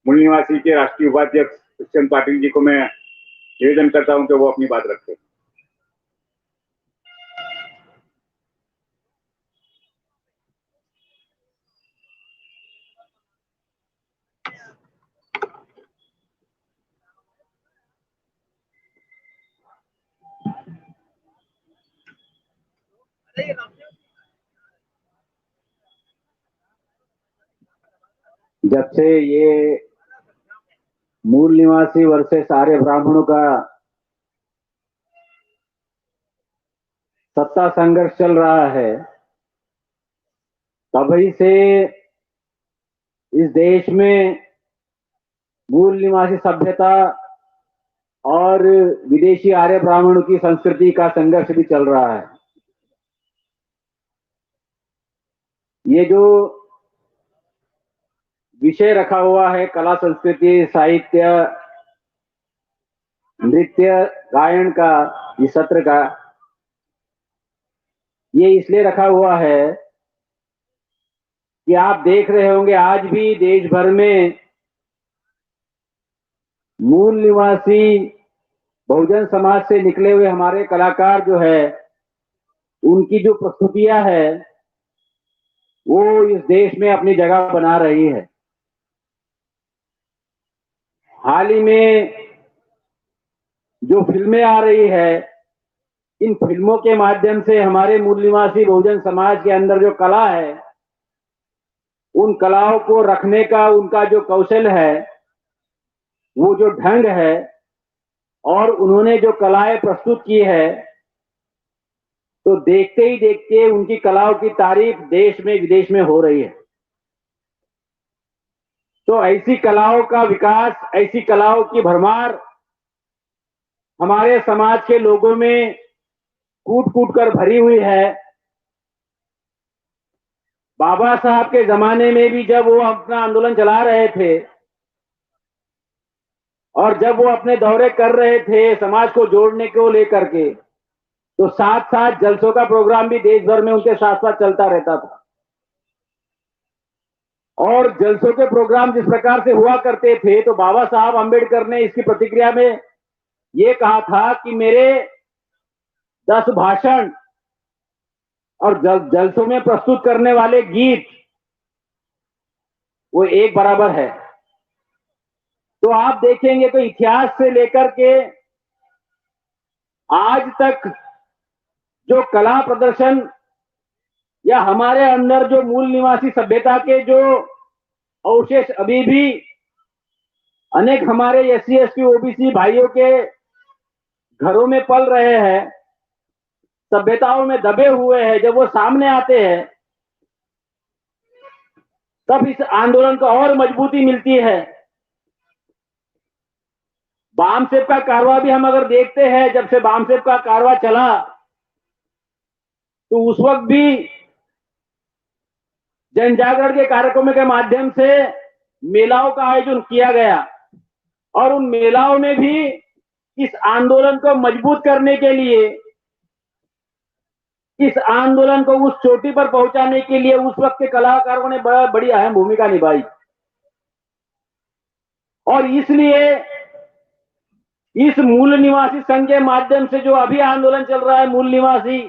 मूल निवासी के राष्ट्रीय उपाध्यक्ष दुष्यंत पाटिल जी को मैं निवेदन करता हूं कि वो अपनी बात रखें। जब से ये मूल निवासी वर्सेस आर्य ब्राह्मणों का सत्ता संघर्ष चल रहा है, तभी से इस देश में मूल निवासी सभ्यता और विदेशी आर्य ब्राह्मणों की संस्कृति का संघर्ष भी चल रहा है। ये जो विषय रखा हुआ है कला, संस्कृति, साहित्य, नृत्य, गायन का, इस सत्र का, ये इसलिए रखा हुआ है कि आप देख रहे होंगे आज भी देश भर में मूल निवासी बहुजन समाज से निकले हुए हमारे कलाकार जो है, उनकी जो प्रस्तुतियां है वो इस देश में अपनी जगह बना रही है। हाल ही में जो फिल्में आ रही है, इन फिल्मों के माध्यम से हमारे मूल निवासी बहुजन समाज के अंदर जो कला है, उन कलाओं को रखने का उनका जो कौशल है, वो जो ढंग है, और उन्होंने जो कलाएं प्रस्तुत की है, तो देखते ही देखते उनकी कलाओं की तारीफ देश में विदेश में हो रही है। तो ऐसी कलाओं का विकास, ऐसी कलाओं की भरमार हमारे समाज के लोगों में कूट कूट कर भरी हुई है। बाबा साहब के जमाने में भी जब वो अपना आंदोलन चला रहे थे और जब वो अपने दौरे कर रहे थे समाज को जोड़ने को लेकर के, तो साथ साथ जलसों का प्रोग्राम भी देश भर में उनके साथ साथ चलता रहता था। और जलसों के प्रोग्राम जिस प्रकार से हुआ करते थे, तो बाबा साहब अंबेडकर ने इसकी प्रतिक्रिया में ये कहा था कि मेरे 10 भाषण और जलसों में प्रस्तुत करने वाले गीत वो एक बराबर है। तो आप देखेंगे तो इतिहास से लेकर के आज तक जो कला प्रदर्शन या हमारे अंदर जो मूल निवासी सभ्यता के जो अवशेष अभी भी अनेक हमारे SC ST OBC भाइयों के घरों में पल रहे हैं, सभ्यताओं में दबे हुए हैं, जब वो सामने आते हैं तब इस आंदोलन को और मजबूती मिलती है। बामसेब का कारवा भी हम अगर देखते हैं, जब से बामसेब का कारवा चला तो उस वक्त भी जन जागरण के कार्यक्रमों के माध्यम से मेलाओं का आयोजन किया गया और उन मेलाओं में भी इस आंदोलन को मजबूत करने के लिए, इस आंदोलन को उस चोटी पर पहुंचाने के लिए उस वक्त के कलाकारों ने बड़ी अहम भूमिका निभाई। और इसलिए इस मूल निवासी संघ के माध्यम से जो अभी आंदोलन चल रहा है मूल निवासी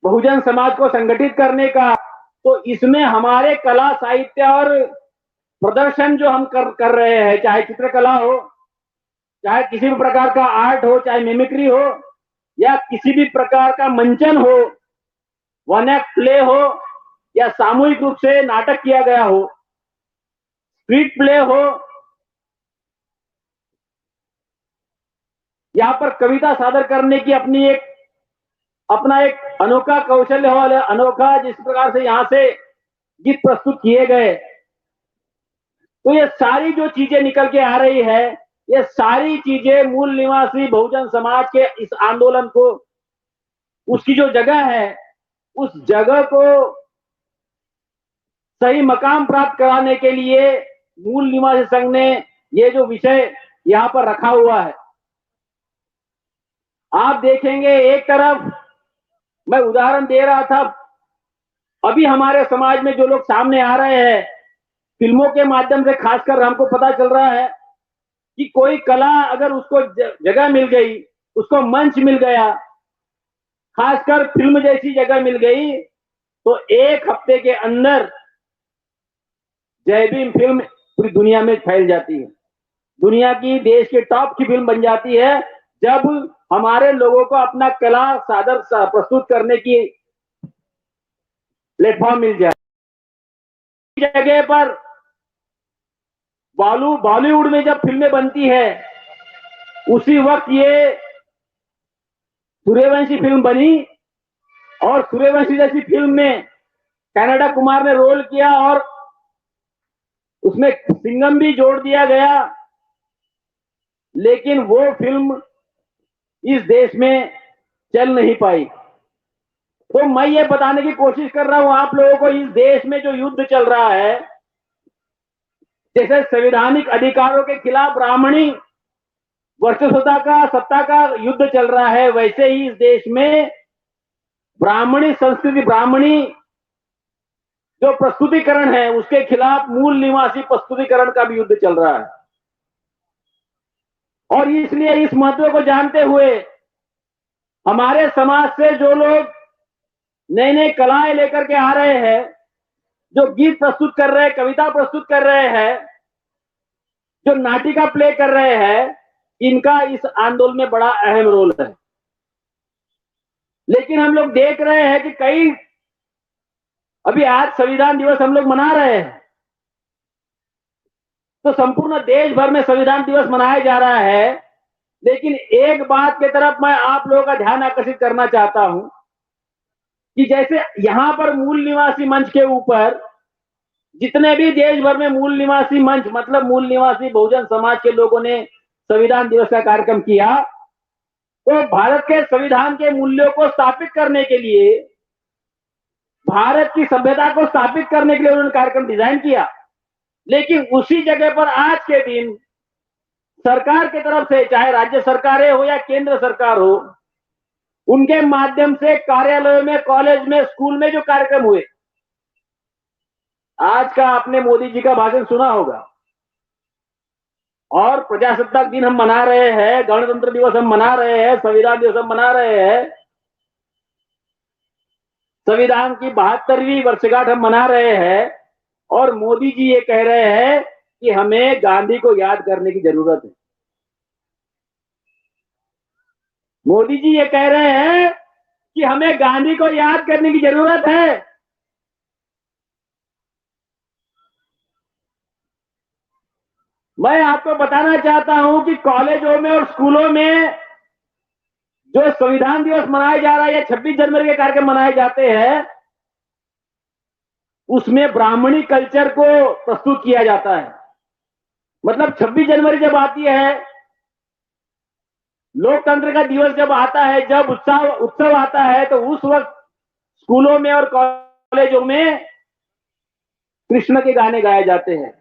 बहुजन समाज को संगठित करने का, तो इसमें हमारे कला, साहित्य और प्रदर्शन जो हम कर रहे हैं, चाहे चित्रकला हो, चाहे किसी भी प्रकार का आर्ट हो, चाहे मिमिक्री हो, या किसी भी प्रकार का मंचन हो, वन एक्ट प्ले हो, या सामूहिक रूप से नाटक किया गया हो, स्ट्रीट प्ले हो, यहां पर कविता सादर करने की अपना एक अनोखा कौशल्य हो, अनोखा जिस प्रकार से यहां से गीत प्रस्तुत किए गए, तो ये सारी जो चीजें निकल के आ रही है, ये सारी चीजें मूल निवासी बहुजन समाज के इस आंदोलन को, उसकी जो जगह है, उस जगह को सही मकाम प्राप्त कराने के लिए मूल निवासी संघ ने ये जो विषय यहां पर रखा हुआ है। आप देखेंगे एक तरफ मैं उदाहरण दे रहा था, अभी हमारे समाज में जो लोग सामने आ रहे हैं फिल्मों के माध्यम से खासकर हमको पता चल रहा है कि कोई कला अगर उसको जगह मिल गई, उसको मंच मिल गया, खासकर फिल्म जैसी जगह मिल गई, तो एक हफ्ते के अंदर जय भीम फिल्म पूरी दुनिया में फैल जाती है। दुनिया की, देश के टॉप की फिल्म बन जाती है जब हमारे लोगों को अपना कला सादर प्रस्तुत करने की प्लेटफॉर्म मिल जाए। जगह पर बॉलीवुड में जब फिल्में बनती है, उसी वक्त ये सूर्यवंशी फिल्म बनी और सूर्यवंशी जैसी फिल्म में कनाडा कुमार ने रोल किया और उसमें सिंघम भी जोड़ दिया गया, लेकिन वो फिल्म इस देश में चल नहीं पाई। तो मैं ये बताने की कोशिश कर रहा हूं आप लोगों को, इस देश में जो युद्ध चल रहा है, जैसे संवैधानिक अधिकारों के खिलाफ ब्राह्मणी वर्चस्वता का, सत्ता का युद्ध चल रहा है, वैसे ही इस देश में ब्राह्मणी संस्कृति, ब्राह्मणी जो प्रस्तुतिकरण है, उसके खिलाफ मूल निवासी प्रस्तुतिकरण का भी युद्ध चल रहा है। और इसलिए इस महत्व को जानते हुए हमारे समाज से जो लोग नई नई कलाएं लेकर के आ रहे हैं, जो गीत प्रस्तुत कर रहे हैं, कविता प्रस्तुत कर रहे हैं, जो नाटिका प्ले कर रहे हैं, इनका इस आंदोलन में बड़ा अहम रोल है। लेकिन हम लोग देख रहे हैं कि कई, अभी आज संविधान दिवस हम लोग मना रहे हैं, तो संपूर्ण देश भर में संविधान दिवस मनाया जा रहा है, लेकिन एक बात की तरफ मैं आप लोगों का ध्यान आकर्षित करना चाहता हूं कि जैसे यहां पर मूल निवासी मंच के ऊपर जितने भी देश भर में मूल निवासी मंच, मतलब मूल निवासी बहुजन समाज के लोगों ने संविधान दिवस का कार्यक्रम किया, तो भारत के संविधान के मूल्यों को स्थापित करने के लिए, भारत की सभ्यता को स्थापित करने के लिए उन्होंने कार्यक्रम डिजाइन किया। लेकिन उसी जगह पर आज के दिन सरकार की तरफ से, चाहे राज्य सरकारें हो या केंद्र सरकार हो, उनके माध्यम से कार्यालयों में, कॉलेज में, स्कूल में जो कार्यक्रम हुए, आज का आपने मोदी जी का भाषण सुना होगा, और प्रजासत्ताक दिन हम मना रहे हैं, गणतंत्र दिवस हम मना रहे हैं, संविधान दिवस हम मना रहे हैं, संविधान की 72वीं वर्षगांठ हम मना रहे हैं, और मोदी जी ये कह रहे हैं कि हमें गांधी को याद करने की जरूरत है। मोदी जी ये कह रहे हैं कि हमें गांधी को याद करने की जरूरत है। मैं आपको बताना चाहता हूं कि कॉलेजों में और स्कूलों में जो संविधान दिवस मनाया जा रहा है या 26 जनवरी के कार्यक्रम मनाए जाते हैं, उसमें ब्राह्मणी कल्चर को प्रस्तुत किया जाता है। मतलब 26 जनवरी जब आती है, लोकतंत्र का दिवस जब आता है, जब उत्सव आता है, तो उस वक्त स्कूलों में और कॉलेजों में कृष्ण के गाने गाए जाते हैं,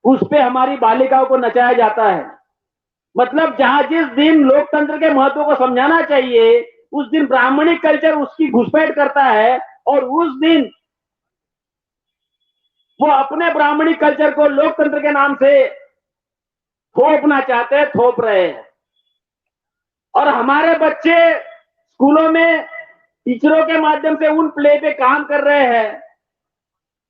उस पे हमारी बालिकाओं को नचाया जाता है। मतलब जहां जिस दिन लोकतंत्र के महत्व को समझाना चाहिए, उस दिन ब्राह्मणी कल्चर उसकी घुसपैठ करता है, और उस दिन वो अपने ब्राह्मणी कल्चर को लोकतंत्र के नाम से थोपना चाहते हैं, थोप रहे हैं। और हमारे बच्चे स्कूलों में टीचरों के माध्यम से उन प्ले पे काम कर रहे हैं,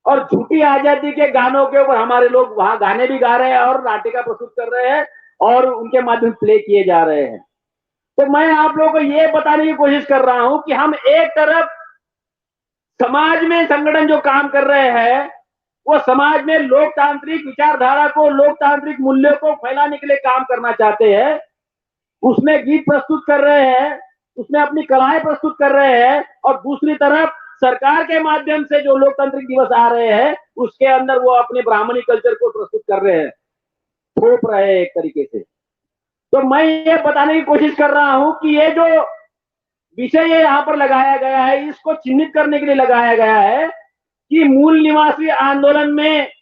और झूठी आजादी के गानों के ऊपर हमारे लोग वहां गाने भी गा रहे हैं और नाटिका प्रस्तुत कर रहे हैं, और उनके माध्यम से प्ले किए जा रहे हैं। तो मैं आप लोगों को ये बताने की कोशिश कर रहा हूं कि हम एक तरफ समाज में संगठन जो काम कर रहे हैं, वो समाज में लोकतांत्रिक विचारधारा को, लोकतांत्रिक मूल्यों को फैलाने के लिए काम करना चाहते हैं, उसमें गीत प्रस्तुत कर रहे हैं, उसमें अपनी कलाएं प्रस्तुत कर रहे हैं, और दूसरी तरफ सरकार के माध्यम से जो लोकतांत्रिक दिवस आ रहे हैं, उसके अंदर वो अपने ब्राह्मणी कल्चर को प्रस्तुत कर रहे हैं, थोप रहे हैं एक तरीके से। तो मैं ये बताने की कोशिश कर रहा हूं कि ये जो विषय यहाँ पर लगाया गया है, इसको चिन्हित करने के लिए लगाया गया है कि मूल निवासी आंदोलन में,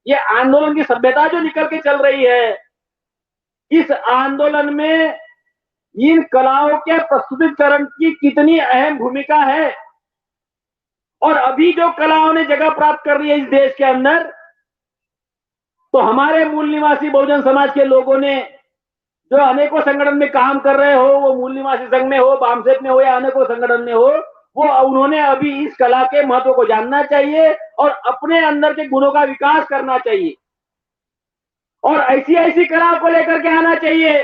ये आंदोलन की सभ्यता जो निकल के चल रही है, इस आंदोलन में इन कलाओं के प्रस्तुतिकरण की कितनी अहम भूमिका है, और अभी जो कलाओं ने जगह प्राप्त कर रही है इस देश के अंदर, तो हमारे मूल निवासी बहुजन समाज के लोगों ने जो अनेकों संगठन में काम कर रहे हो, वो मूल निवासी संघ में हो, बामसेट में हो या अनेकों संगठन में हो, वो उन्होंने अभी इस कला के महत्व को जानना चाहिए और अपने अंदर के गुणों का विकास करना चाहिए और ऐसी ऐसी कला को लेकर के आना चाहिए।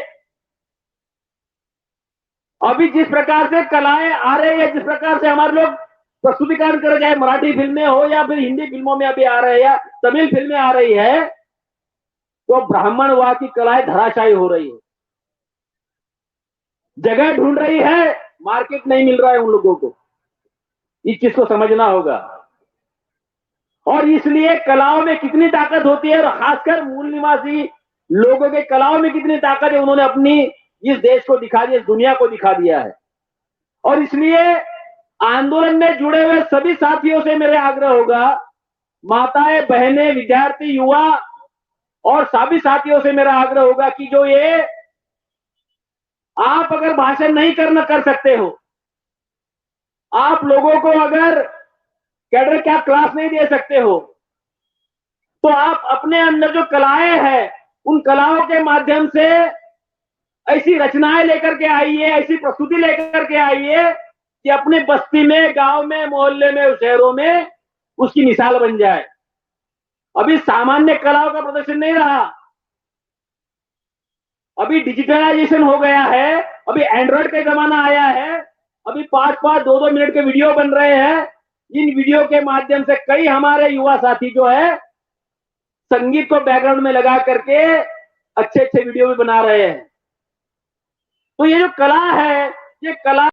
अभी जिस प्रकार से कलाएं आ रही है, जिस प्रकार से हमारे लोग प्रस्तुतिकरण कर रहे, चाहे मराठी फिल्में हो या फिर हिंदी फिल्मों में अभी आ रहे हैं या तमिल फिल्में आ रही है, तो ब्राह्मणवाद की कलाएं धराशायी हो रही है, जगह ढूंढ रही है, मार्केट नहीं मिल रहा है उन लोगों को। इस चीज को समझना होगा और इसलिए कलाओं में कितनी ताकत होती है और खासकर मूल निवासी लोगों के कलाओं में कितनी ताकत है, उन्होंने अपनी इस देश को दिखा दिया, इस दुनिया को दिखा दिया है। और इसलिए आंदोलन में जुड़े हुए सभी साथियों से मेरे आग्रह होगा, माताएं, बहनें, विद्यार्थी, युवा और सभी साथियों से मेरा आग्रह होगा कि जो ये आप अगर भाषण नहीं कर सकते हो, आप लोगों को अगर कैडर क्या क्लास नहीं दे सकते हो, तो आप अपने अंदर जो कलाएं हैं उन कलाओं के माध्यम से ऐसी रचनाएं लेकर के आइए, ऐसी प्रस्तुति लेकर के आइए कि अपने बस्ती में, गांव में, मोहल्ले में, शहरों में उसकी मिसाल बन जाए। अभी सामान्य कलाओं का प्रदर्शन नहीं रहा, अभी डिजिटलाइजेशन हो गया है, अभी एंड्रॉइड का जमाना आया है, अभी 5-5, 2-2 मिनट के वीडियो बन रहे हैं। इन वीडियो के माध्यम से कई हमारे युवा साथी जो है संगीत को बैकग्राउंड में लगा करके अच्छे अच्छे वीडियो भी बना रहे हैं। तो ये जो कला है, ये कला